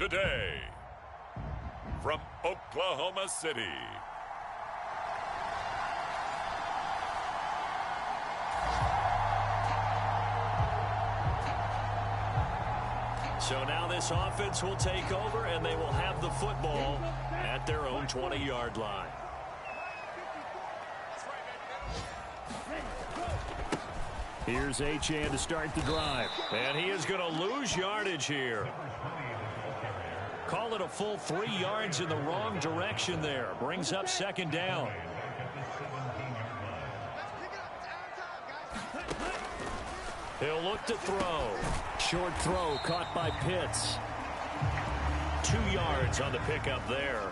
today, from Oklahoma City, so now this offense will take over, and they will have the football at their own 20-yard line. Here's Achane to start the drive. And he is going to lose yardage here. Call it a full 3 yards in the wrong direction there. Brings up second down. He'll look to throw. Short throw caught by Pitts. 2 yards on the pickup there.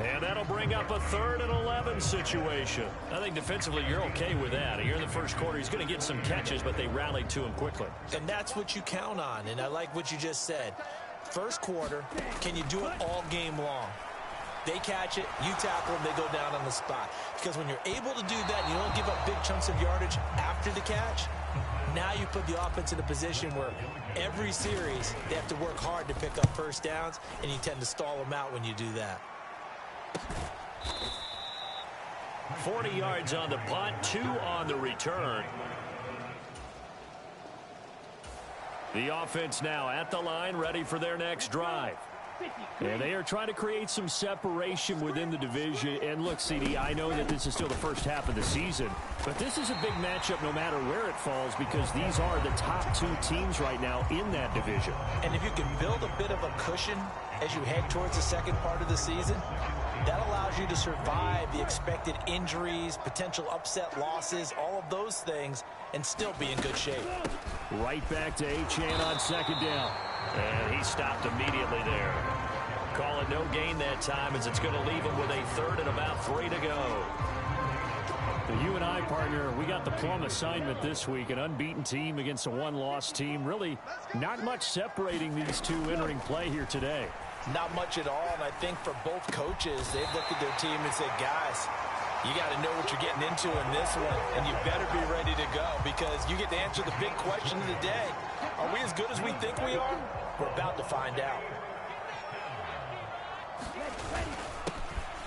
And that'll bring up a 3rd and 11 situation. I think defensively you're okay with that. Here in the first quarter, he's going to get some catches, but they rallied to him quickly. And that's what you count on, and I like what you just said. First quarter, can you do it all game long? They catch it, you tackle them, they go down on the spot. Because when you're able to do that, you don't give up big chunks of yardage after the catch, now you put the offense in a position where every series they have to work hard to pick up first downs, and you tend to stall them out when you do that. 40 yards on the punt, 2 on the return. The offense now at the line, ready for their next drive. And they are trying to create some separation within the division. And look, CD, I know that this is still the first half of the season, but this is a big matchup no matter where it falls, because these are the top 2 teams right now in that division. And if you can build a bit of a cushion as you head towards the second part of the season, that allows you to survive the expected injuries, potential upset losses, all of those things, and still be in good shape. Right back to Achane on second down. And he stopped immediately there. Call it no gain that time, as it's going to leave him with a 3rd and about 3 to go. The you and I, partner, we got the plum assignment this week. An unbeaten team against a 1-loss team. Really not much separating these two entering play here today. Not much at all, and I think for both coaches, they've looked at their team and said, guys, you got to know what you're getting into in this one, and you better be ready to go, because you get to answer the big question of the day. Are we as good as we think we are? We're about to find out.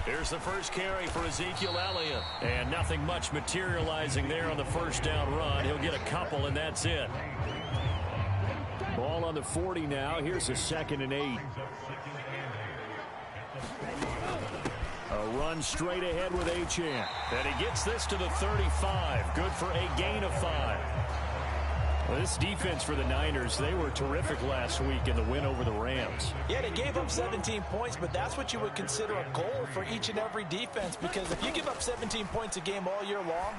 Here's the first carry for Ezekiel Elliott. And nothing much materializing there on the first down run. He'll get a couple, and that's it. Ball on the 40 now. Here's a 2nd and 8. A run straight ahead with Achane. And he gets this to the 35. Good for a gain of 5. Well, this defense for the Niners, they were terrific last week in the win over the Rams. Yeah, they gave up 17 points, but that's what you would consider a goal for each and every defense, because if you give up 17 points a game all year long,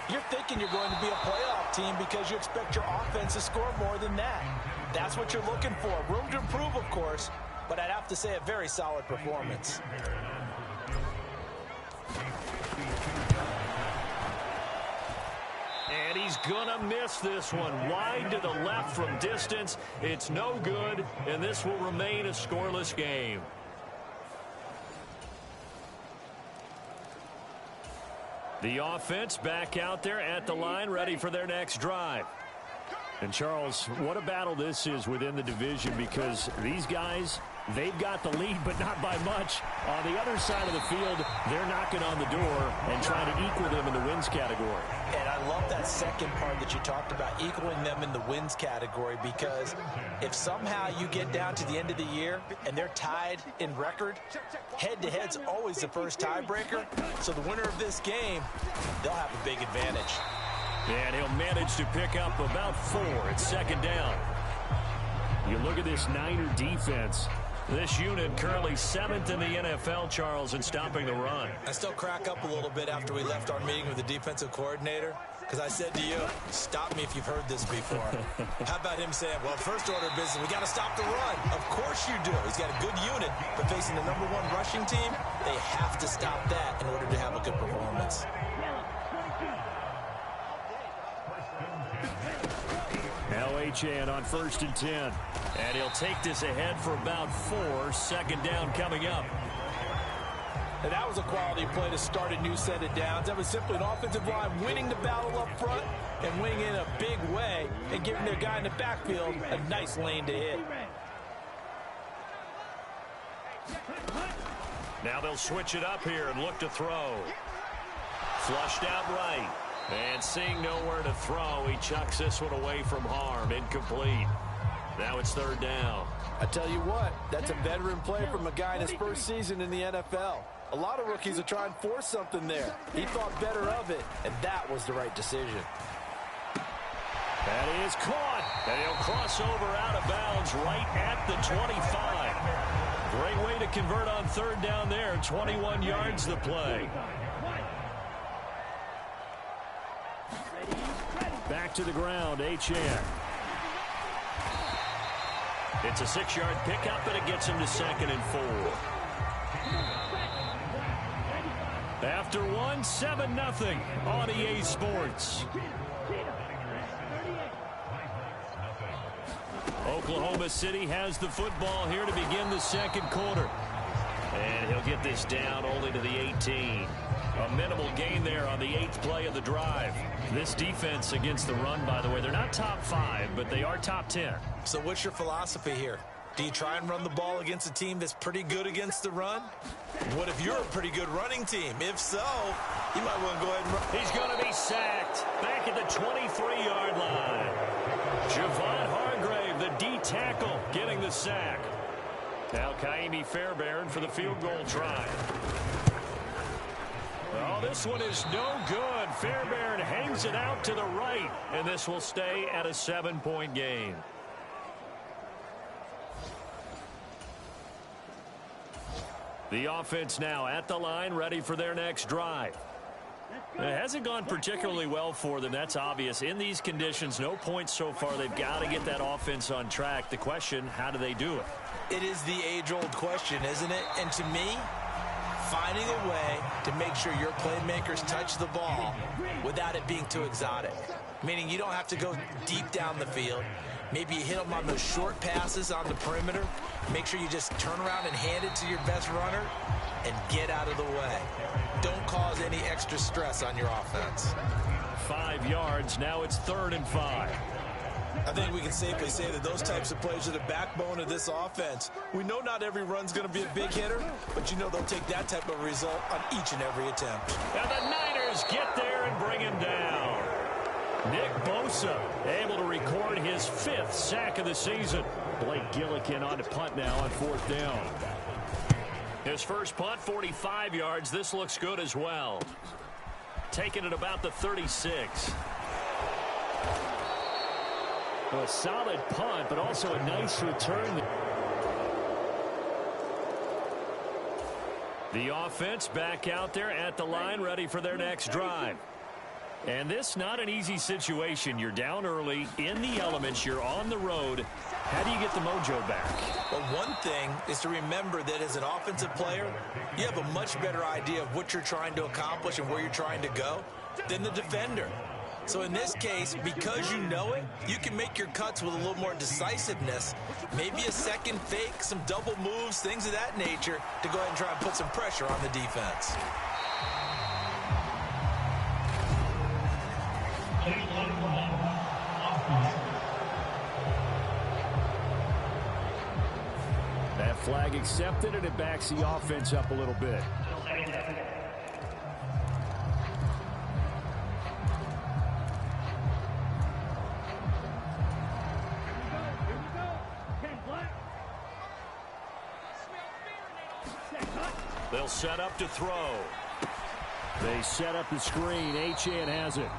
you're thinking you're going to be a playoff team because you expect your offense to score more than that. That's what you're looking for. Room to improve, of course, but I'd have to say a very solid performance. And he's going to miss this one. Wide to the left from distance. It's no good, and this will remain a scoreless game. The offense back out there at the line, ready for their next drive. And, Charles, what a battle this is within the division, because these guys, they've got the lead, but not by much. On the other side of the field, they're knocking on the door and trying to equal them in the wins category. And I love that second part that you talked about, equaling them in the wins category, because if somehow you get down to the end of the year and they're tied in record, head-to-head's always the first tiebreaker. So the winner of this game, they'll have a big advantage. And he'll manage to pick up about 4 at second down. You look at this Niner defense. This unit currently 7th in the NFL, Charles, in stopping the run. I still crack up a little bit after we left our meeting with the defensive coordinator, because I said to you, stop me if you've heard this before. How about him saying, well, first order of business, we got to stop the run. Of course you do. He's got a good unit, but facing the #1 rushing team, they have to stop that in order to have a good performance. Now Achane on 1st and 10. And he'll take this ahead for about 4. Second down coming up. And that was a quality play to start a new set of downs. That was simply an offensive line winning the battle up front and winning in a big way and giving their guy in the backfield a nice lane to hit. Now they'll switch it up here and look to throw. Flushed out right. And seeing nowhere to throw, he chucks this one away from harm. Incomplete. Now it's third down. I tell you what, that's a veteran play from a guy in his first season in the NFL. A lot of rookies are trying to force something there. He thought better of it, and that was the right decision. That is caught. And he'll cross over out of bounds right at the 25. Great way to convert on third down there. 21 yards the play. Back to the ground, Achane. It's a 6-yard pickup, and it gets him to 2nd and 4. After 1, 7-0 on EA Sports. Oklahoma City has the football here to begin the second quarter. And he'll get this down only to the 18. A minimal gain there on the 8th play of the drive. This defense against the run, by the way, they're not top 5, but they are top 10. So what's your philosophy here? Do you try and run the ball against a team that's pretty good against the run? What if you're a pretty good running team? If so, you might want to go ahead and run. He's going to be sacked back at the 23-yard line. Javon Hargrave, the D tackle, getting the sack. Now Kaimi Fairbairn for the field goal try. Oh, this one is no good. Fairbairn hangs it out to the right, and this will stay at a 7-point game. The offense now at the line, ready for their next drive. It hasn't gone particularly well for them. That's obvious. In these conditions, no points so far. They've got to get that offense on track. The question, how do they do it? It is the age-old question, isn't it? And to me, finding a way to make sure your playmakers touch the ball without it being too exotic. Meaning you don't have to go deep down the field. Maybe you hit them on those short passes on the perimeter. Make sure you just turn around and hand it to your best runner and get out of the way. Don't cause any extra stress on your offense. 5 yards. Now it's 3rd and 5. I think we can safely say that those types of plays are the backbone of this offense. We know not every run's going to be a big hitter, but you know they'll take that type of result on each and every attempt. And the Niners get there and bring him down. Nick Bosa able to record his 5th sack of the season. Blake Gillikin on to punt now on 4th down. His first punt, 45 yards. This looks good as well. Taking it about the 36. A solid punt, but also a nice return. The offense back out there at the line, ready for their next drive. And this not an easy situation. You're down early, in the elements, you're on the road. How do you get the mojo back? Well, one thing is to remember that as an offensive player, you have a much better idea of what you're trying to accomplish and where you're trying to go than the defender. So in this case, because you know it, you can make your cuts with a little more decisiveness. Maybe a second fake, some double moves, things of that nature to go ahead and try and put some pressure on the defense. That flag accepted, and it backs the offense up a little bit. They'll set up to throw. They set up the screen. Achane has it.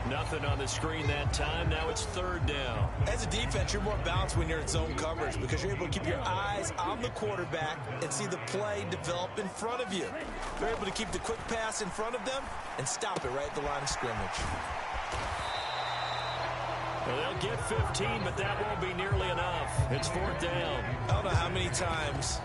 Nothing on the screen that time. Now it's 3rd down. As a defense, you're more balanced when you're in zone coverage because you're able to keep your eyes on the quarterback and see the play develop in front of you. You're able to keep the quick pass in front of them and stop it right at the line of scrimmage. Well, they'll get 15, but that won't be nearly enough. It's 4th down. I don't know how many times,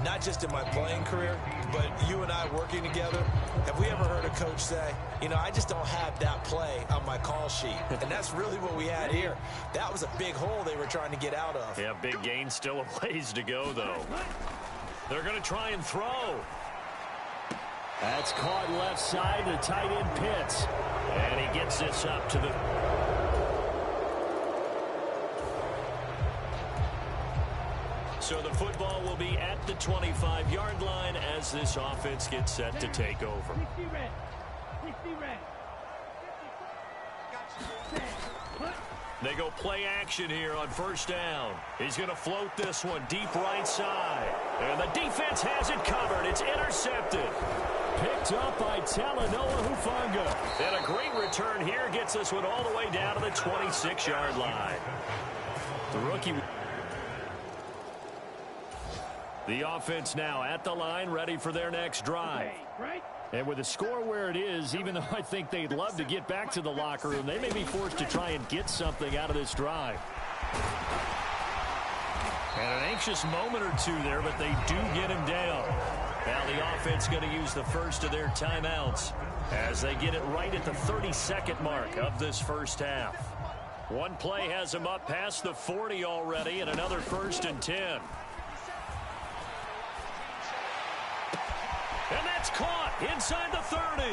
not just in my playing career, but you and I working together, have we ever heard a coach say, you know, I just don't have that play on my call sheet. And that's really what we had here. That was a big hole they were trying to get out of. Yeah, big gain, still a ways to go, though. They're going to try and throw. That's caught left side. The tight end Pitts. And he gets this up to the... So the football will be at the 25-yard line as this offense gets set to take over. They go play action here on first down. He's going to float this one deep right side. And the defense has it covered. It's intercepted. Picked up by Talanoa Hufanga. And a great return here gets this one all the way down to the 26-yard line. The rookie. The offense now at the line, ready for their next drive. And with the score where it is, even though I think they'd love to get back to the locker room, they may be forced to try and get something out of this drive. And an anxious moment or two there, but they do get him down. Now the offense going to use the first of their timeouts as they get it right at the 32nd mark of this first half. One play has them up past the 40 already, and another 1st and 10. And that's caught inside the 30.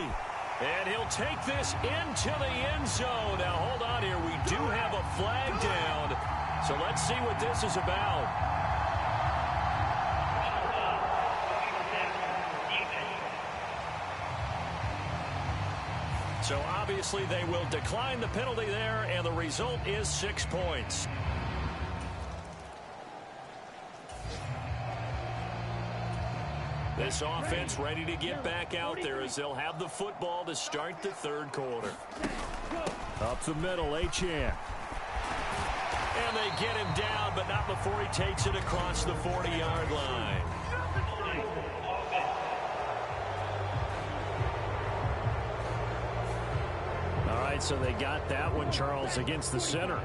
And he'll take this into the end zone. Now, hold on here. We do have a flag down. So let's see what this is about. So obviously they will decline the penalty there, and the result is 6 points. This offense ready to get back out there as they'll have the football to start the third quarter. Up the middle, Achane. And they get him down, but not before he takes it across the 40-yard line. All right, so they got that one, Charles, against the center.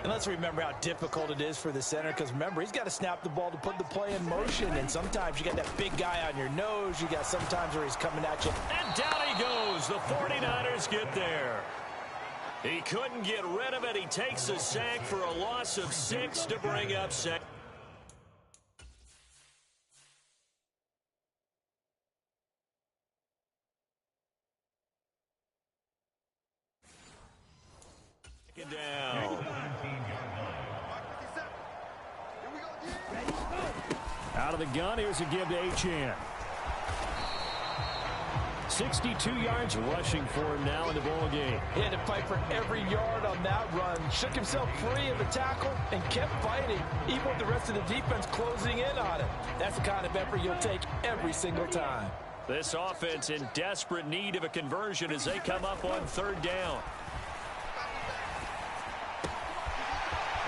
And let's remember how difficult it is for the center, because remember, he's got to snap the ball to put the play in motion, and sometimes you got that big guy on your nose. You got sometimes where he's coming at you. And down he goes. The 49ers get there. He couldn't get rid of it. He takes a sack for a loss of 6 to bring up second. Down. Out of the gun, here's a give to Achane. 62 yards rushing for him now in the ball game. He had to fight for every yard on that run. Shook himself free of the tackle and kept fighting, even with the rest of the defense closing in on him. That's the kind of effort you'll take every single time. This offense in desperate need of a conversion as they come up on 3rd down.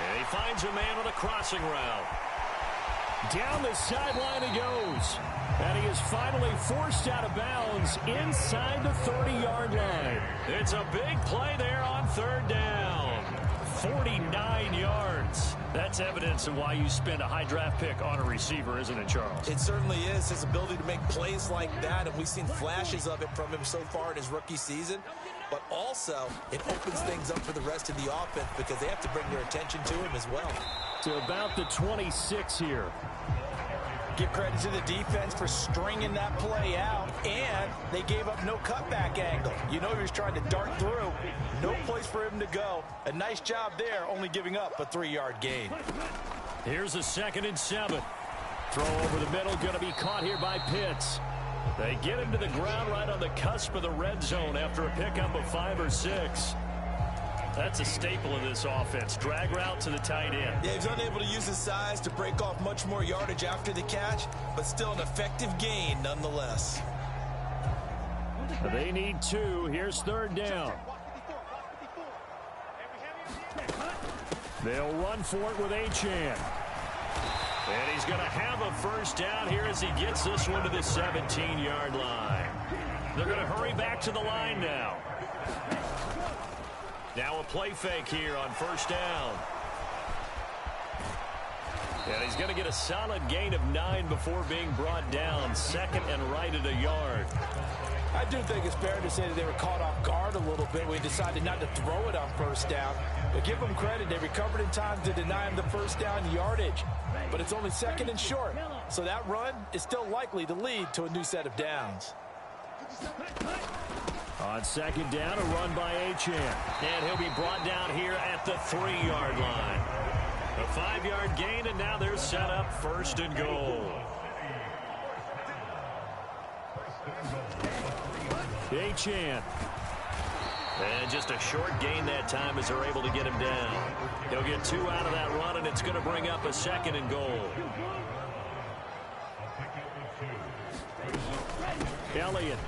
And he finds a man on a crossing route. Down the sideline he goes. And he is finally forced out of bounds inside the 30-yard line. It's a big play there on 3rd down. 49 yards. That's evidence of why you spend a high draft pick on a receiver, isn't it, Charles? It certainly is. His ability to make plays like that, and we've seen flashes of it from him so far in his rookie season. But also, it opens things up for the rest of the offense because they have to bring their attention to him as well. To about the 26 here. Give credit to the defense for stringing that play out, and they gave up no cutback angle. You know he was trying to dart through. No place for him to go. A nice job there, only giving up a 3-yard gain. Here's a 2nd and 7. Throw over the middle, going to be caught here by Pitts. They get him to the ground right on the cusp of the red zone after a pickup of 5 or 6. That's a staple of this offense. Drag route to the tight end. Yeah, he's unable to use his size to break off much more yardage after the catch, but still an effective gain nonetheless. They need 2. Here's 3rd down. They'll run for it with Achane. And he's going to have a 1st down here as he gets this one to the 17-yard line. They're going to hurry back to the line now. Now a play fake here on 1st down. And he's going to get a solid gain of 9 before being brought down. 2nd and right at a yard. I do think it's fair to say that they were caught off guard a little bit. We decided not to throw it on 1st down. But give them credit. They recovered in time to deny him the 1st down yardage. But it's only 2nd and short. So that run is still likely to lead to a new set of downs. On 2nd down, a run by Achane. And he'll be brought down here at the 3-yard line. A 5-yard gain, and now they're set up 1st and goal. Achane. And just a short gain that time as they're able to get him down. He'll get 2 out of that run, and it's going to bring up a 2nd and goal. Elliott.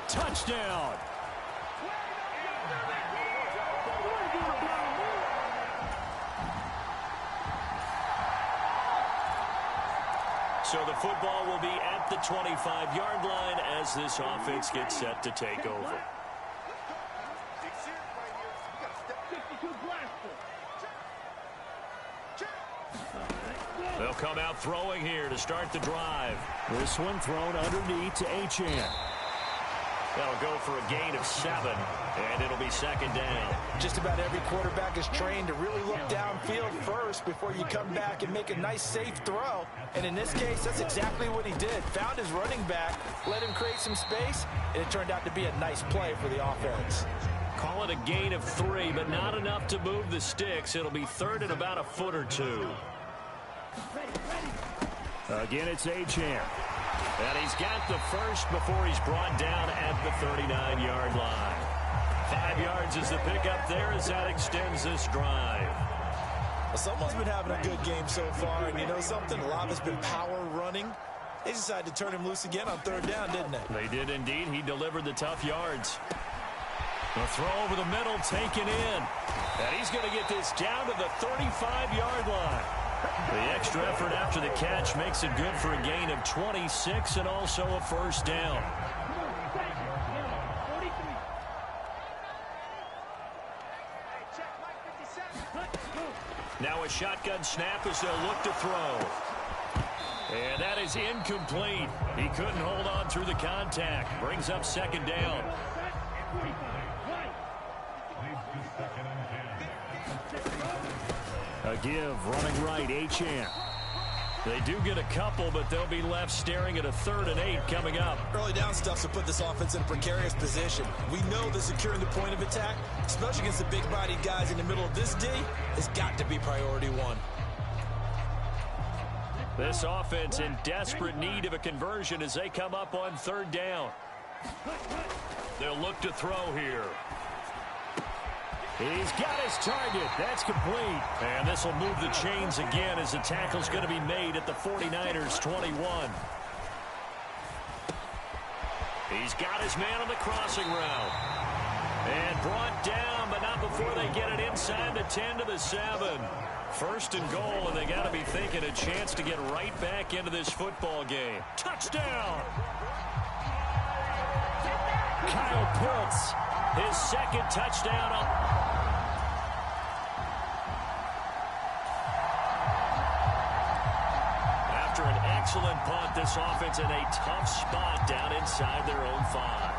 Touchdown. So the football will be at the 25-yard line as this offense gets set to take over. They'll come out throwing here to start the drive. This one thrown underneath to Achane. They'll go for a gain of 7, and it'll be 2nd down. Just about every quarterback is trained to really look downfield first before you come back and make a nice, safe throw. And in this case, that's exactly what he did. Found his running back, let him create some space, and it turned out to be a nice play for the offense. Call it a gain of 3, but not enough to move the sticks. It'll be 3rd and about a foot or 2. Again, it's Achane. And he's got the first before he's brought down at the 39-yard line. 5 yards is the pickup there as that extends this drive. Well, someone's been having a good game so far, and you know something? A lot has been power running. They decided to turn him loose again on 3rd down, didn't they? They did indeed. He delivered the tough yards. The throw over the middle taken in. And he's going to get this down to the 35-yard line. The extra effort after the catch makes it good for a gain of 26 and also a 1st down. Now a shotgun snap as they'll look to throw. And that is incomplete. He couldn't hold on through the contact. Brings up 2nd down. A give, running right, Achane. They do get a couple, but they'll be left staring at a 3rd and 8 coming up. Early down stuff to put this offense in a precarious position. We know that securing the point of attack, especially against the big-bodied guys in the middle of this D, has got to be priority 1. This offense in desperate need of a conversion as they come up on 3rd down. They'll look to throw here. He's got his target. That's complete. And this will move the chains again as the tackle's going to be made at the 49ers 21. He's got his man on the crossing route. And brought down, but not before they get it inside the 10 to the 7. 1st and goal, and they got to be thinking a chance to get right back into this football game. Touchdown! Kyle Pitts. His 2nd touchdown. After an excellent punt, this offense in a tough spot down inside their own 5.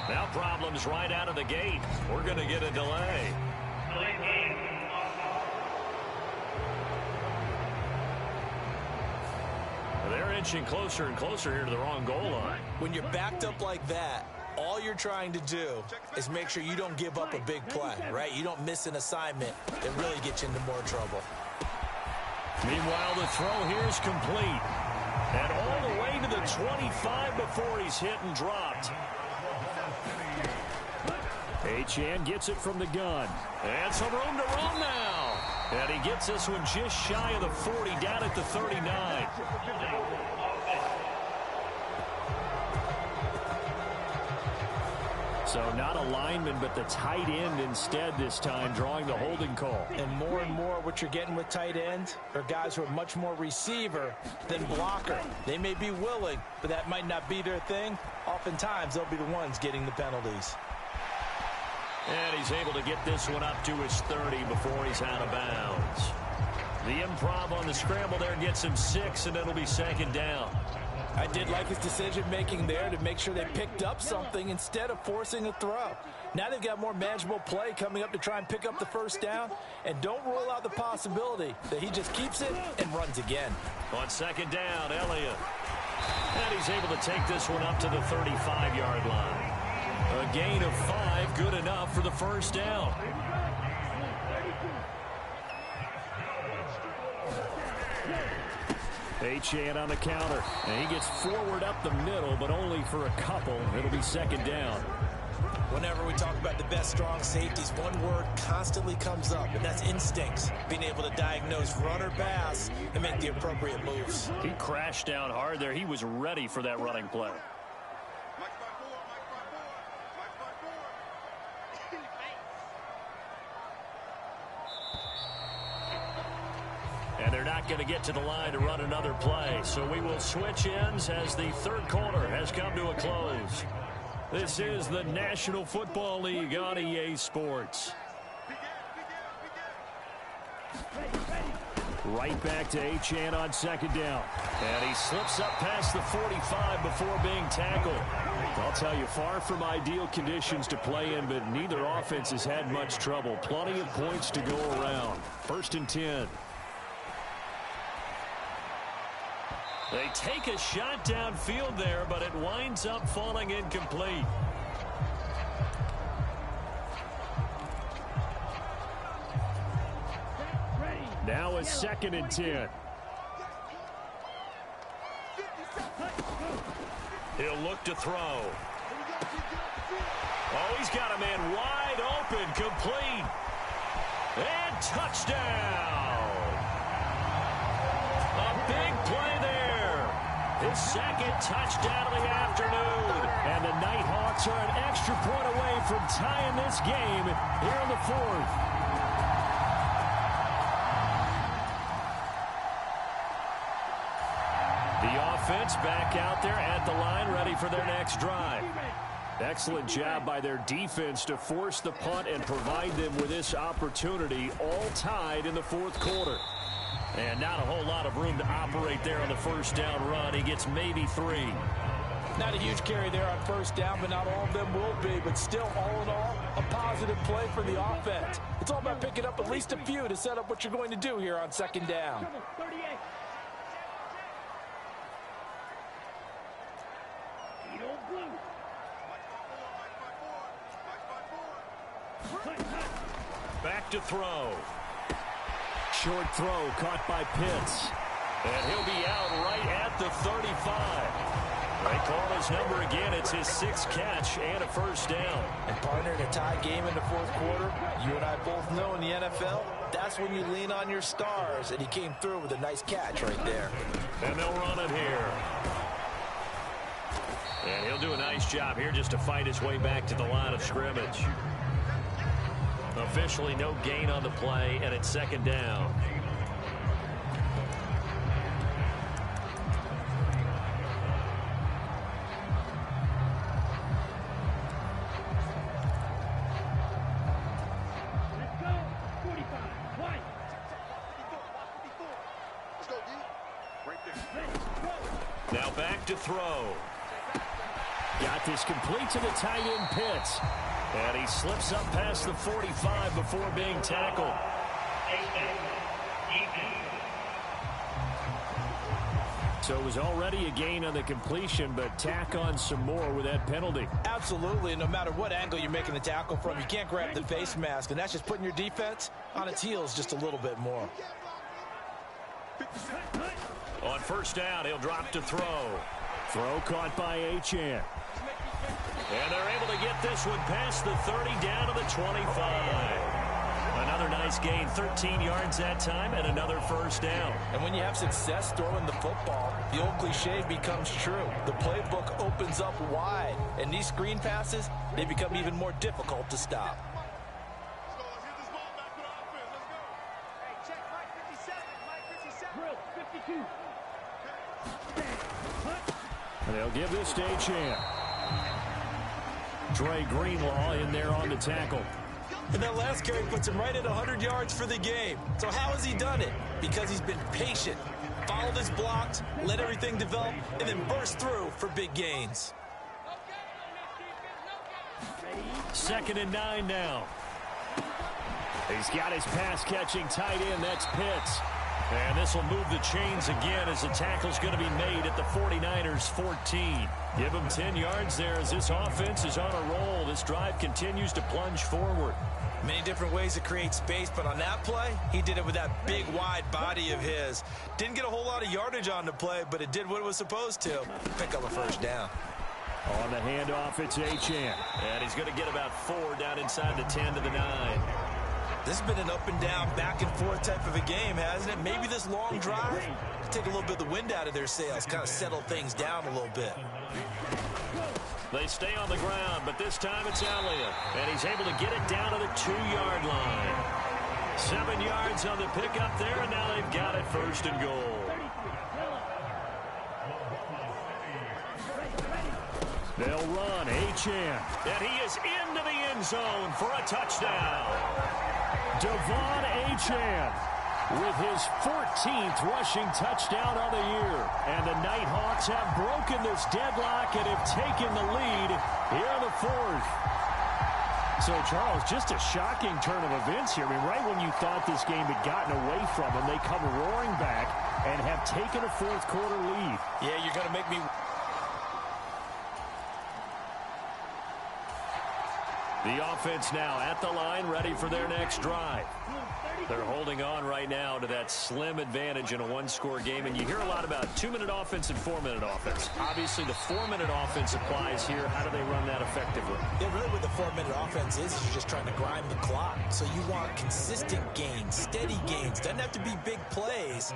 Now problems right out of the gate. We're going to get a delay. They're inching closer and closer here to the wrong goal line. When you're backed up like that, all you're trying to do is make sure you don't give up a big play, right? You don't miss an assignment that really gets you into more trouble. Meanwhile, the throw here is complete. And all the way to the 25 before he's hit and dropped. Achane gets it from the gun. And some room to run now. And he gets this one just shy of the 40, down at the 39. So not a lineman, but the tight end instead this time, drawing the holding call. And more what you're getting with tight ends are guys who are much more receiver than blocker. They may be willing, but that might not be their thing. Oftentimes, they'll be the ones getting the penalties. And he's able to get this one up to his 30 before he's out of bounds. The improv on the scramble there gets him 6, and it'll be 2nd down. I did like his decision-making there to make sure they picked up something instead of forcing a throw. Now they've got more manageable play coming up to try and pick up the first down. And don't rule out the possibility that he just keeps it and runs again. On second down, Elliott. And he's able to take this one up to the 35-yard line. A gain of 5, good enough for the first down. Achane on the counter. And he gets forward up the middle, but only for a couple. It'll be second down. Whenever we talk about the best strong safeties, one word constantly comes up, and that's instincts. Being able to diagnose run or pass and make the appropriate moves. He crashed down hard there. He was ready for that running play. And they're not going to get to the line to run another play. So we will switch ends as the third quarter has come to a close. This is the National Football League on EA Sports. Right back to Achane on second down. And he slips up past the 45 before being tackled. I'll tell you, far from ideal conditions to play in, but neither offense has had much trouble. Plenty of points to go around. 1st and 10. They take a shot downfield there, but it winds up falling incomplete. Now a 2nd and 10. He'll look to throw. Oh, he's got a man wide open, complete. And touchdown. A big play there. His 2nd touchdown of the afternoon. And the Nighthawks are an extra point away from tying this game here in the 4th. The offense back out there at the line, ready for their next drive. Excellent job by their defense to force the punt and provide them with this opportunity, all tied in the 4th quarter. And not a whole lot of room to operate there on the first down run. He gets maybe 3. Not a huge carry there on first down, but not all of them will be. But still, all in all, a positive play for the offense. It's all about picking up at least a few to set up what you're going to do here on second down. Back to throw. Short throw caught by Pitts. And he'll be out right at the 35. They call his number again. It's his 6th catch and a first down. And partner, in a tie game in the 4th quarter, you and I both know in the NFL, that's when you lean on your stars. And he came through with a nice catch right there. And they'll run it here. And he'll do a nice job here just to fight his way back to the line of scrimmage. Officially no gain on the play, and it's second down. Now back to throw. Got this complete to the tight end Pitts. And he slips up past the 45 before being tackled. So it was already a gain on the completion, but tack on some more with that penalty. Absolutely, and no matter what angle you're making the tackle from, you can't grab the face mask, and that's just putting your defense on its heels just a little bit more. On first down, he'll drop to throw. Throw caught by Achane. And they're able to get this one past the 30 down to the 25. Another nice gain, 13 yards that time, and another first down. And when you have success throwing the football, the old cliche becomes true. The playbook opens up wide, and these screen passes, they become even more difficult to stop. And they'll give this to Achane. Dre Greenlaw in there on the tackle. And that last carry puts him right at 100 yards for the game. So how has he done it? Because he's been patient, followed his blocks, let everything develop, and then burst through for big gains. 2nd and 9 now. He's got his pass-catching tight end. That's Pitts. And this will move the chains again as the tackle's going to be made at the 49ers 14. Give him 10 yards there as this offense is on a roll. This drive continues to plunge forward. Many different ways to create space, but on that play, he did it with that big, wide body of his. Didn't get a whole lot of yardage on the play, but it did what it was supposed to. Pick up a first down. On the handoff, it's Achane. And he's going to get about 4 down inside the 10 to the 9. This has been an up and down, back and forth type of a game, hasn't it? Maybe this long drive take a little bit of the wind out of their sails, kind of settle things down a little bit. They stay on the ground, but this time it's Elliott. And he's able to get it down to the 2-yard line. 7 yards on the pickup there, and now they've got it 1st and goal. They'll run, Achane. And he is into the end zone for a touchdown. Devon Achane with his 14th rushing touchdown of the year. And the Nighthawks have broken this deadlock and have taken the lead here in the 4th. So, Charles, just a shocking turn of events here. I mean, right when you thought this game had gotten away from them, they come roaring back and have taken a 4th quarter lead. Yeah, you're going to make me... The offense now at the line, ready for their next drive. They're holding on right now to that slim advantage in a one-score game, and you hear a lot about 2-minute offense and 4-minute offense. Obviously, the 4-minute offense applies here. How do they run that effectively? Yeah, really what the 4-minute offense is you're just trying to grind the clock. So you want consistent gains, steady gains. Doesn't have to be big plays,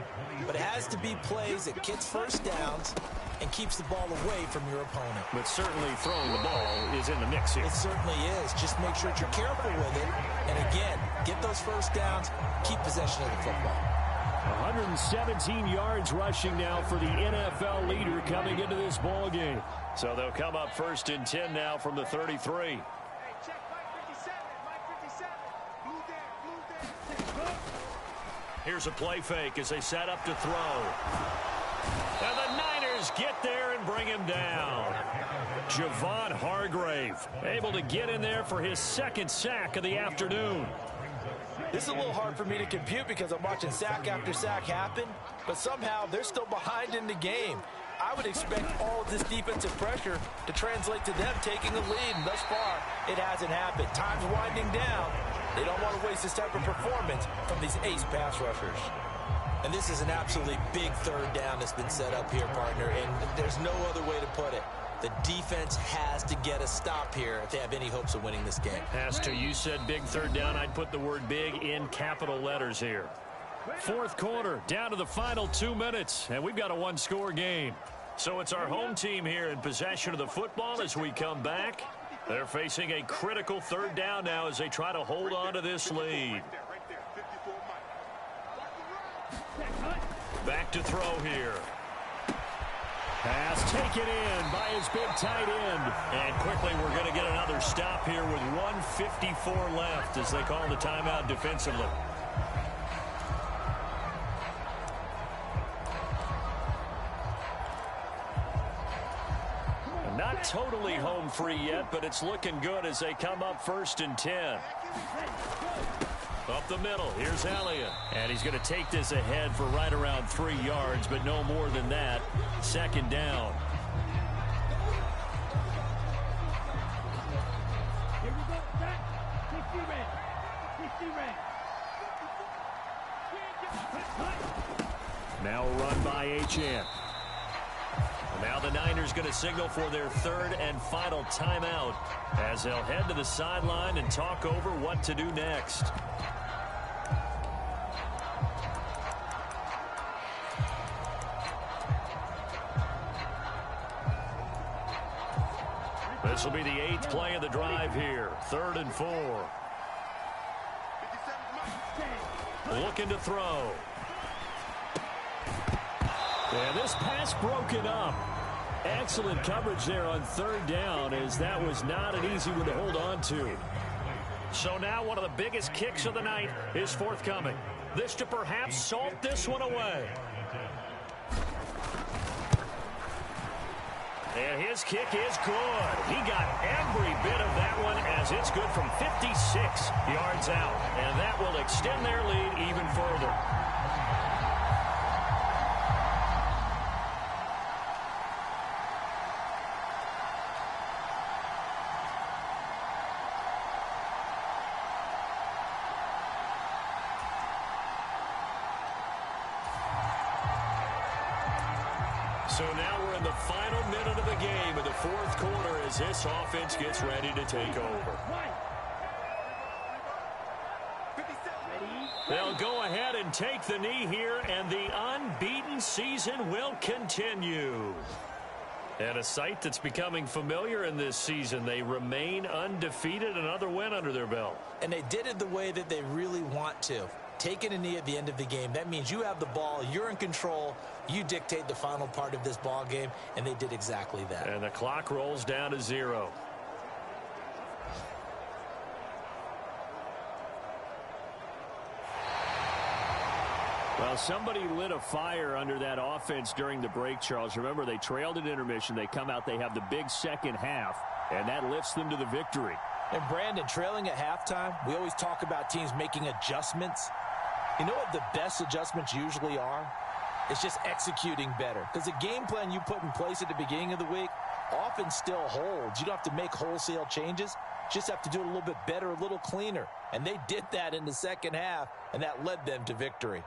but it has to be plays that gets first downs and keeps the ball away from your opponent. But certainly throwing the ball is in the mix here. It certainly is. Just make sure that you're careful with it. And again, get those first downs, keep possession of the football. 117 yards rushing now for the NFL leader coming into this ball game. So they'll come up 1st and 10 now from the 33. Here's a play fake as they set up to throw. And the Niners get there and bring him down. Javon Hargrave able to get in there for his 2nd sack of the afternoon. This is a little hard for me to compute because I'm watching sack after sack happen, but somehow they're still behind in the game. I would expect all of this defensive pressure to translate to them taking the lead, and thus far, it hasn't happened. Time's winding down. They don't want to waste this type of performance from these ace pass rushers. And this is an absolutely big 3rd down that's been set up here, partner, and there's no other way to put it. The defense has to get a stop here if they have any hopes of winning this game. Has to. You said big 3rd down. I'd put the word big in capital letters here. 4th quarter, down to the final 2 minutes, and we've got a 1-score game. So it's our home team here in possession of the football as we come back. They're facing a critical 3rd down now as they try to hold on to this lead. Back to throw here. Pass taken in by his big tight end. And quickly we're going to get another stop here with 1:54 left as they call the timeout defensively. Not totally home free yet, but it's looking good as they come up 1st and 10. Up the middle, here's Elliott. And he's going to take this ahead for right around 3 yards, but no more than that. 2nd down. Now run by Achane. Now the Niners going to signal for their 3rd and final timeout as they'll head to the sideline and talk over what to do next. This will be the 8th play of the drive here. 3rd and 4. Looking to throw. Yeah, this pass broken up. Excellent coverage there on 3rd down, as that was not an easy one to hold on to. So now one of the biggest kicks of the night is forthcoming. This to perhaps salt this one away. And his kick is good. He got every bit of that one as it's good from 56 yards out. And that will extend their lead even further. So now we're in the final minute of the game in the fourth quarter as this offense gets ready to take over. They'll go ahead and take the knee here, and the unbeaten season will continue. And a sight that's becoming familiar in this season. They remain undefeated, another win under their belt. And they did it the way that they really want to. Taking a knee at the end of the game, that means you have the ball, you're in control, you dictate the final part of this ball game, and they did exactly that. And the clock rolls down to 0. Well, somebody lit a fire under that offense during the break, Charles. Remember, they trailed at intermission. They come out, they have the big second half, and that lifts them to the victory. And Brandon, trailing at halftime, we always talk about teams making adjustments. You know what the best adjustments usually are? It's just executing better. Because the game plan you put in place at the beginning of the week often still holds. You don't have to make wholesale changes. You just have to do it a little bit better, a little cleaner. And they did that in the second half, and that led them to victory.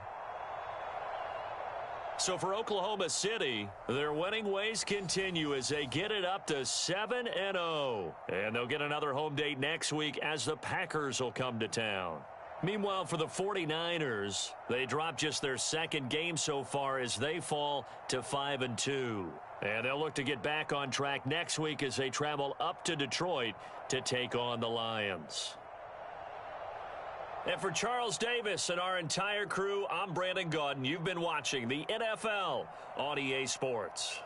So for Oklahoma City, their winning ways continue as they get it up to 7-0. And they'll get another home date next week as the Packers will come to town. Meanwhile, for the 49ers, they dropped just their second game so far as they fall to 5-2. And they'll look to get back on track next week as they travel up to Detroit to take on the Lions. And for Charles Davis and our entire crew, I'm Brandon Gaudin. You've been watching the NFL on EA Sports.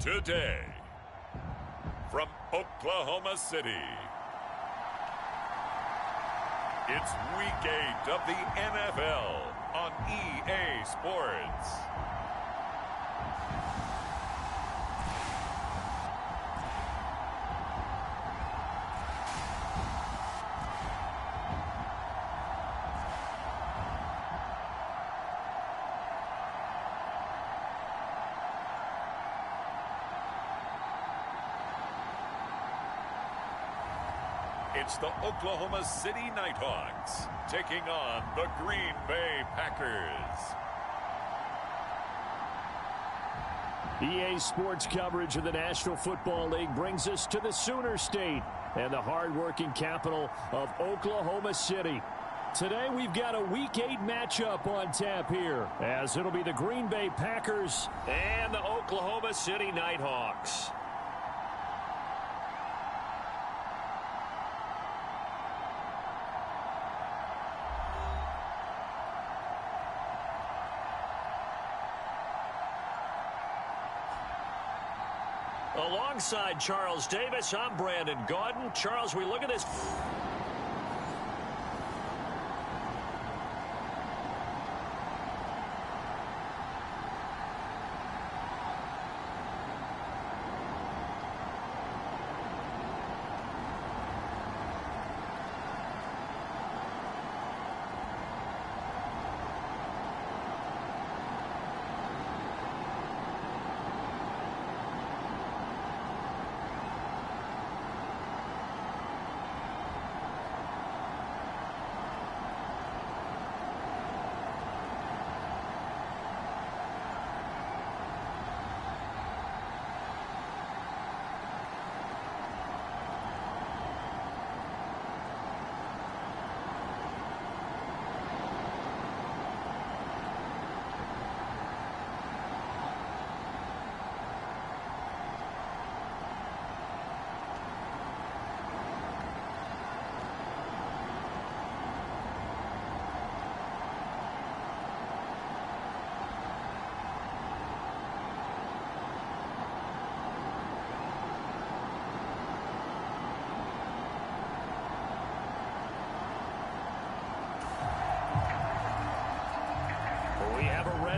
Today, from Oklahoma City, it's Week 8 of the NFL on EA Sports. It's the Oklahoma City Nighthawks taking on the Green Bay Packers. EA Sports coverage of the National Football League brings us to the Sooner State and the hard-working capital of Oklahoma City. Today we've got a Week 8 matchup on tap here, as it'll be the Green Bay Packers and the Oklahoma City Nighthawks. Alongside Charles Davis, I'm Brandon Gaudin. Charles, we look at this.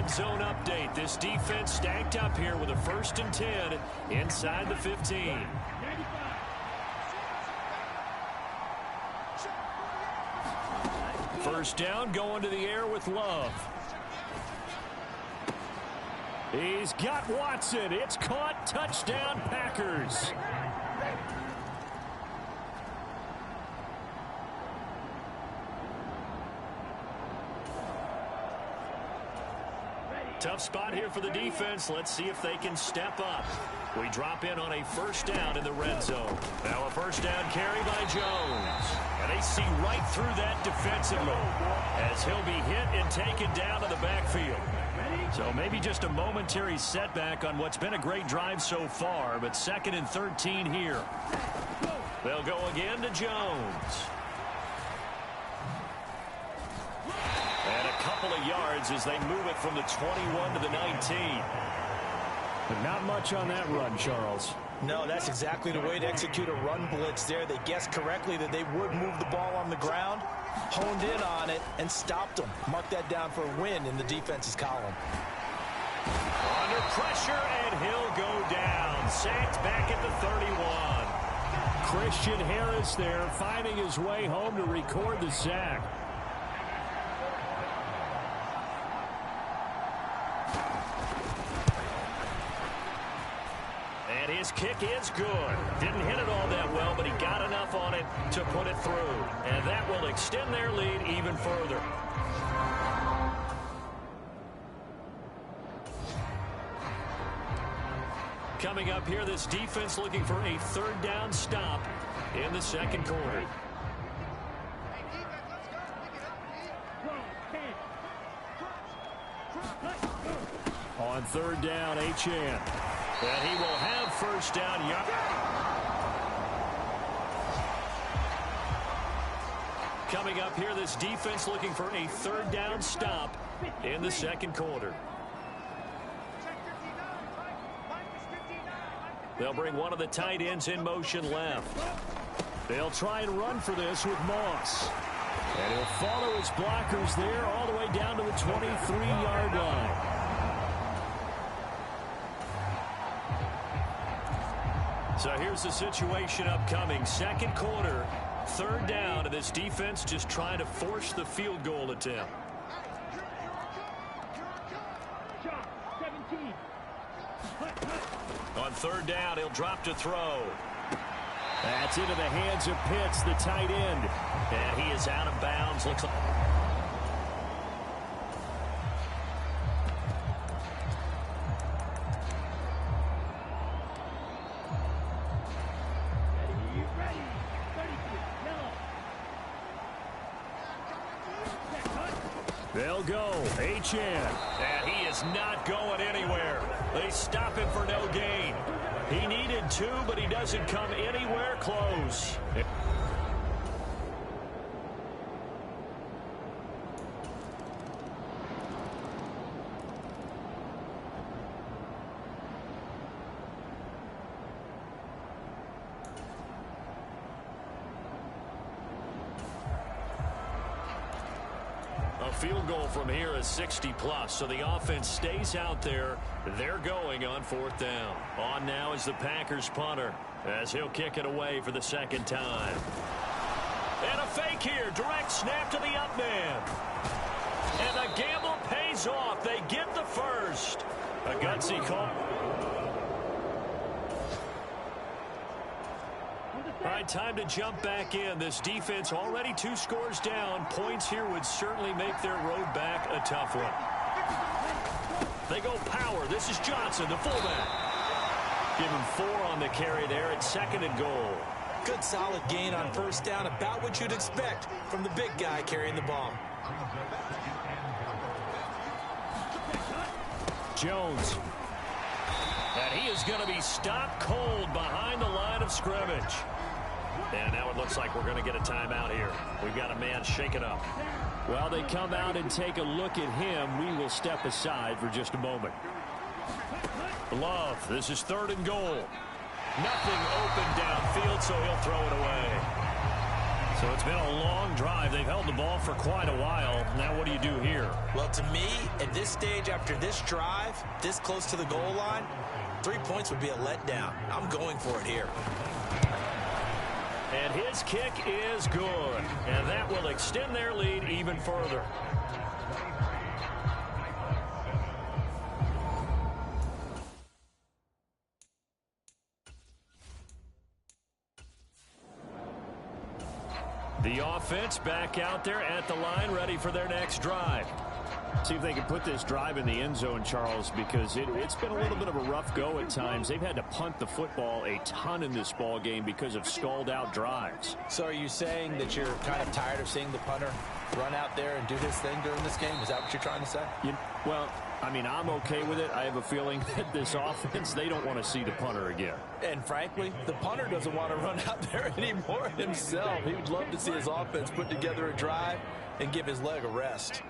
Zone update. This defense stacked up here with a 1st and 10 inside the 15. First down, going to the air with Love. He's got Watson. It's caught. Touchdown, Packers. Tough spot here for the defense. Let's see if they can step up. We drop in on a 1st down in the red zone. Now a 1st down carry by Jones. And they see right through that defensively as he'll be hit and taken down to the backfield. So maybe just a momentary setback on what's been a great drive so far, but 2nd and 13 here. They'll go again to Jones. Couple of yards as they move it from the 21 to the 19. But not much on that run, Charles. No, that's exactly the way to execute a run blitz there. They guessed correctly that they would move the ball on the ground, honed in on it, and stopped them. Mark that down for a win in the defense's column. Under pressure, and he'll go down. Sacked back at the 31. Christian Harris there, finding his way home to record the sack. His kick is good. Didn't hit it all that well, but he got enough on it to put it through. And that will extend their lead even further. Coming up here, this defense looking for a 3rd down stop in the 2nd quarter. On 3rd down, Achane. And he will have 1st down. Coming up here, this defense looking for a 3rd down stop in the 2nd quarter. They'll bring one of the tight ends in motion left. They'll try and run for this with Moss. And he'll follow his blockers there all the way down to the 23-yard line. So here's the situation upcoming. Second quarter, third down, and this defense just trying to force the field goal attempt. On third down, he'll drop to throw. That's into the hands of Pitts, the tight end. And he is out of bounds. Looks like... They'll go. H.N. And he is not going anywhere. They stop him for no gain. He needed two, but he doesn't come anywhere close. A field goal from here is 60+, so the offense stays out there. They're going on fourth down. On now is the Packers punter, as he'll kick it away for the second time. And a fake here. Direct snap to the up man. And the gamble pays off. They get the first. A gutsy call. All right, time to jump back in. This defense already 2 scores down. Points here would certainly make their road back a tough one. They go power. This is Johnson, the fullback. Give him 4 on the carry there at 2nd and goal. Good solid gain on first down, about what you'd expect from the big guy carrying the ball. Jones. And he is going to be stopped cold behind the line of scrimmage. And now it looks like we're going to get a timeout here. We've got a man shaken up. While they come out and take a look at him, we will step aside for just a moment. Love, this is 3rd and goal. Nothing open downfield, so he'll throw it away. So it's been a long drive. They've held the ball for quite a while. Now what do you do here? Well, to me, at this stage, after this drive, this close to the goal line, 3 points would be a letdown. I'm going for it here. And his kick is good. And that will extend their lead even further. The offense back out there at the line, ready for their next drive. See if they can put this drive in the end zone, Charles, because it's been a little bit of a rough go at times. They've had to punt the football a ton in this ball game because of stalled-out drives. So are you saying that you're kind of tired of seeing the punter run out there and do his thing during this game? Is that what you're trying to say? Well, I mean, I'm okay with it. I have a feeling that this offense, they don't want to see the punter again. And frankly, the punter doesn't want to run out there anymore himself. He would love to see his offense put together a drive and give his leg a rest.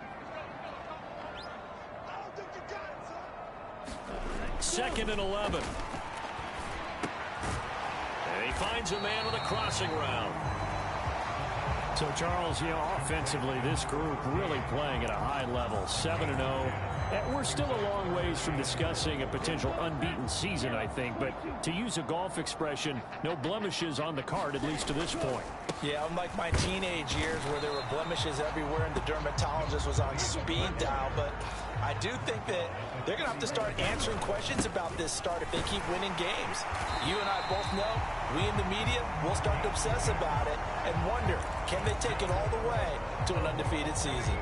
2nd and 11. And he finds a man with a crossing route. So, Charles, offensively, this group really playing at a high level, 7-0. We're still a long ways from discussing a potential unbeaten season, I think. But to use a golf expression, no blemishes on the card, at least to this point. Yeah, unlike my teenage years where there were blemishes everywhere and the dermatologist was on speed dial. But I do think that they're going to have to start answering questions about this start if they keep winning games. You and I both know, we in the media will start to obsess about it and wonder, can they take it all the way to an undefeated season?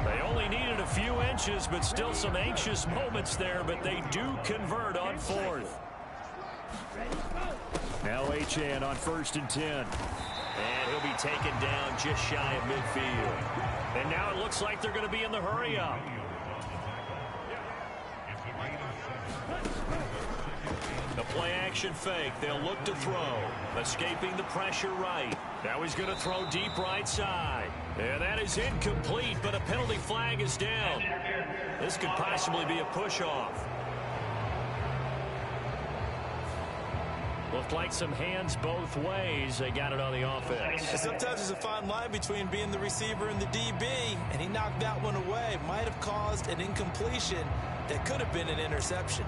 They only needed a few inches, but still some anxious moments there, but they do convert on 4th. Now H.N. on 1st and 10. And he'll be taken down just shy of midfield. And now it looks like they're going to be in the hurry-up. The play-action fake. They'll look to throw. Escaping the pressure right. Now he's going to throw deep right side. And that is incomplete, but a penalty flag is down. This could possibly be a push-off. Looked like some hands both ways. They got it on the offense. And sometimes there's a fine line between being the receiver and the DB, and he knocked that one away. Might have caused an incompletion that could have been an interception.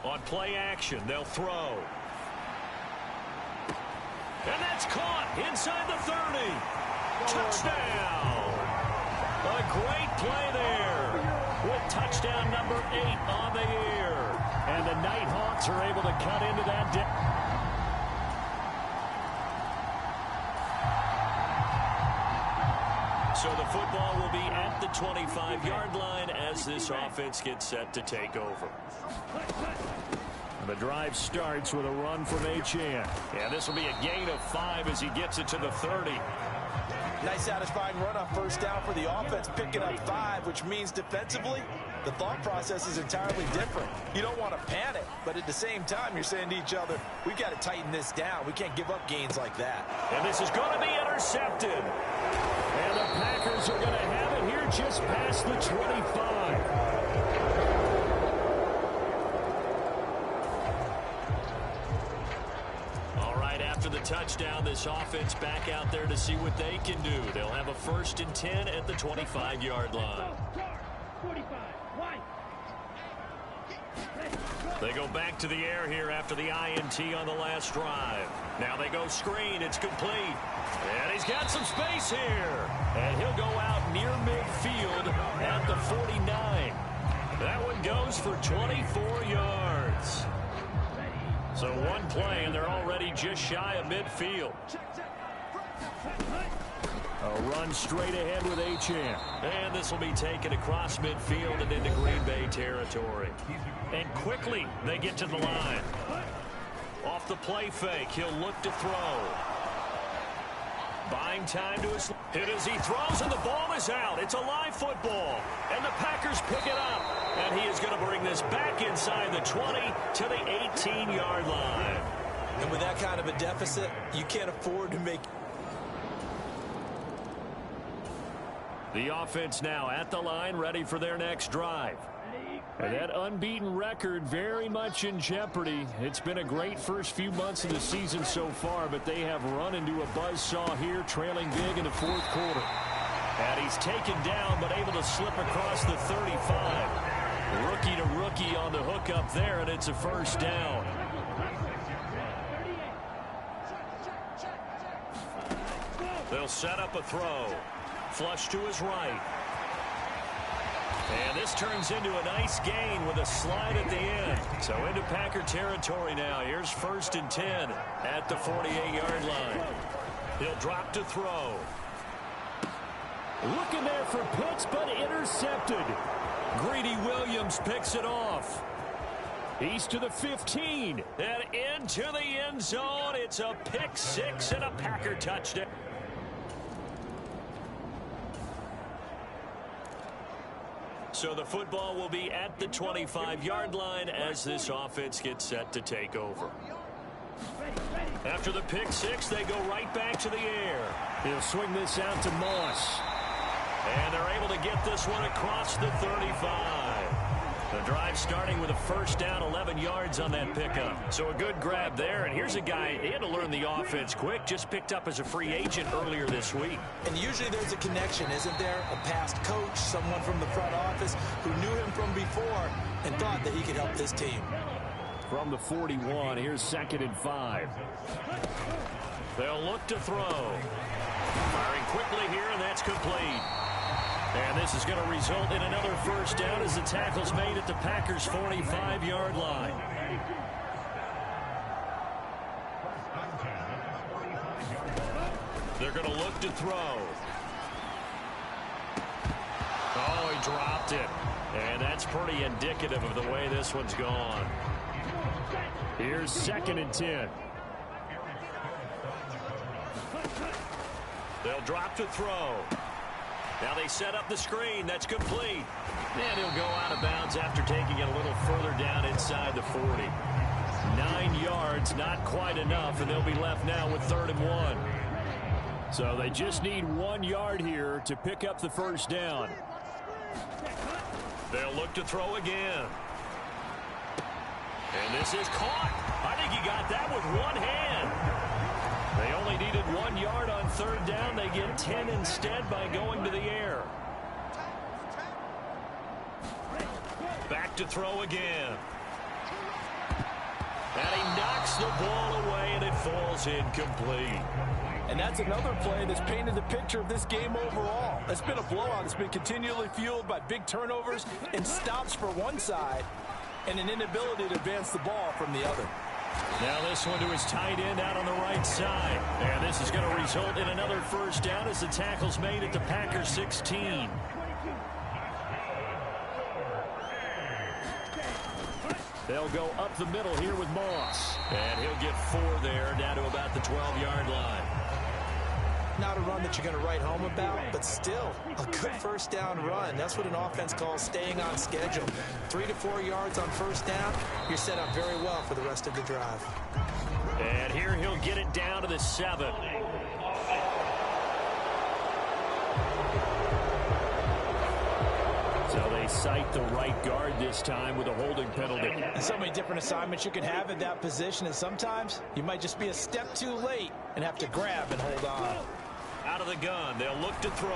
On play action, they'll throw. And that's caught inside the 30. Touchdown! A great play there with touchdown number 8 on the year. And the Nighthawks are able to cut into that. So the football will be at the 25-yard line as this offense gets set to take over. The drive starts with a run from Achane. Yeah, this will be a gain of 5 as he gets it to the 30. Nice satisfying run on first down for the offense, picking up 5, which means defensively, the thought process is entirely different. You don't want to panic, but at the same time, you're saying to each other, we've got to tighten this down. We can't give up gains like that. And this is going to be intercepted. And the Packers are going to have it here just past the 25. After the touchdown, this offense back out there to see what they can do. They'll have a 1st and 10 at the 25-yard line. They go back to the air here after the INT on the last drive. Now they go screen. It's complete. And he's got some space here. And he'll go out near midfield at the 49. That one goes for 24 yards. So one play, and they're already just shy of midfield. A run straight ahead with Achane. And this will be taken across midfield and into Green Bay territory. And quickly, they get to the line. Off the play fake, he'll look to throw. Buying time to his hit as he throws, and the ball is out. It's a live football, and the Packers pick it up. And he is going to bring this back inside the 20 to the 18-yard line. And with that kind of a deficit, you can't afford to make. The offense now at the line, ready for their next drive. And that unbeaten record very much in jeopardy. It's been a great first few months of the season so far, but they have run into a buzzsaw here, trailing big in the 4th quarter. And he's taken down, but able to slip across the 35. Rookie to rookie on the hook up there, and it's a 1st down. They'll set up a throw. Flush to his right. And this turns into a nice gain with a slide at the end. So into Packer territory now. Here's 1st and 10 at the 48-yard line. He'll drop to throw. Looking there for Pitts, but intercepted. Greedy Williams picks it off. He's to the 15. And into the end zone. It's a pick 6 and a Packer touchdown. So the football will be at the 25-yard line as this offense gets set to take over. After the pick 6, they go right back to the air. He'll swing this out to Moss. And they're able to get this one across the 35. The drive starting with a 1st down, 11 yards on that pickup. So a good grab there. And here's a guy, he had to learn the offense quick, just picked up as a free agent earlier this week. And usually there's a connection, isn't there? A past coach, someone from the front office who knew him from before and thought that he could help this team. From the 41, here's 2nd and 5. They'll look to throw. Firing quickly here, and that's complete. And this is going to result in another 1st down as the tackle's made at the Packers' 45-yard line. They're going to look to throw. Oh, he dropped it. And that's pretty indicative of the way this one's gone. Here's 2nd and 10. They'll drop to throw. Now they set up the screen. That's complete. And he'll go out of bounds after taking it a little further down inside the 40. 9 yards, not quite enough, and they'll be left now with 3rd and 1. So they just need 1 yard here to pick up the first down. They'll look to throw again. And this is caught. I think he got that with one hand. They only needed 1 yard on 3rd down. They get 10 instead by going to the air. Back to throw again. And he knocks the ball away, and it falls incomplete. And that's another play that's painted the picture of this game overall. It's been a blowout. It's been continually fueled by big turnovers and stops for one side and an inability to advance the ball from the other. Now this one to his tight end out on the right side. And this is going to result in another first down as the tackle's made at the Packers 16. They'll go up the middle here with Moss. And he'll get 4 there, down to about the 12-yard line. Not a run that you're going to write home about, but still a good first down run. That's what an offense calls staying on schedule. 3 to 4 yards on first down, you're set up very well for the rest of the drive. And here he'll get it down to the 7. So they cite the right guard this time with a holding penalty. And so many different assignments you can have at that position, and sometimes you might just be a step too late and have to grab and hold on. Out of the gun, they'll look to throw.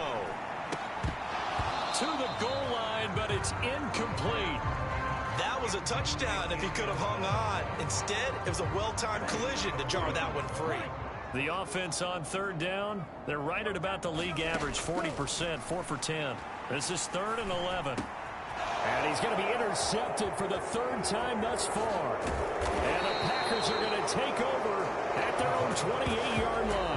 To the goal line, but it's incomplete. That was a touchdown if he could have hung on. Instead, it was a well-timed collision to jar that one free. The offense on 3rd down, they're right at about the league average, 40%, 4 for 10. This is 3rd and 11. And he's going to be intercepted for the 3rd time thus far. And the Packers are going to take over at their own 28-yard line.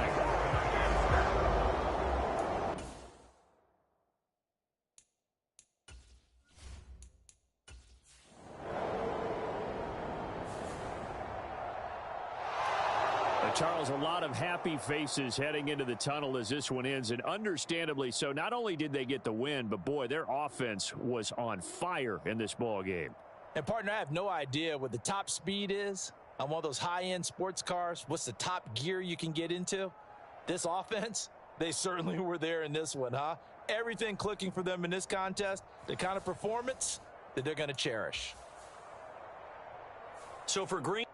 Charles, a lot of happy faces heading into the tunnel as this one ends, and understandably so. Not only did they get the win, but, boy, their offense was on fire in this ball game. And, partner, I have no idea what the top speed is on one of those high-end sports cars. What's the top gear you can get into? This offense, they certainly were there in this one, huh? Everything clicking for them in this contest, the kind of performance that they're going to cherish. So for Green.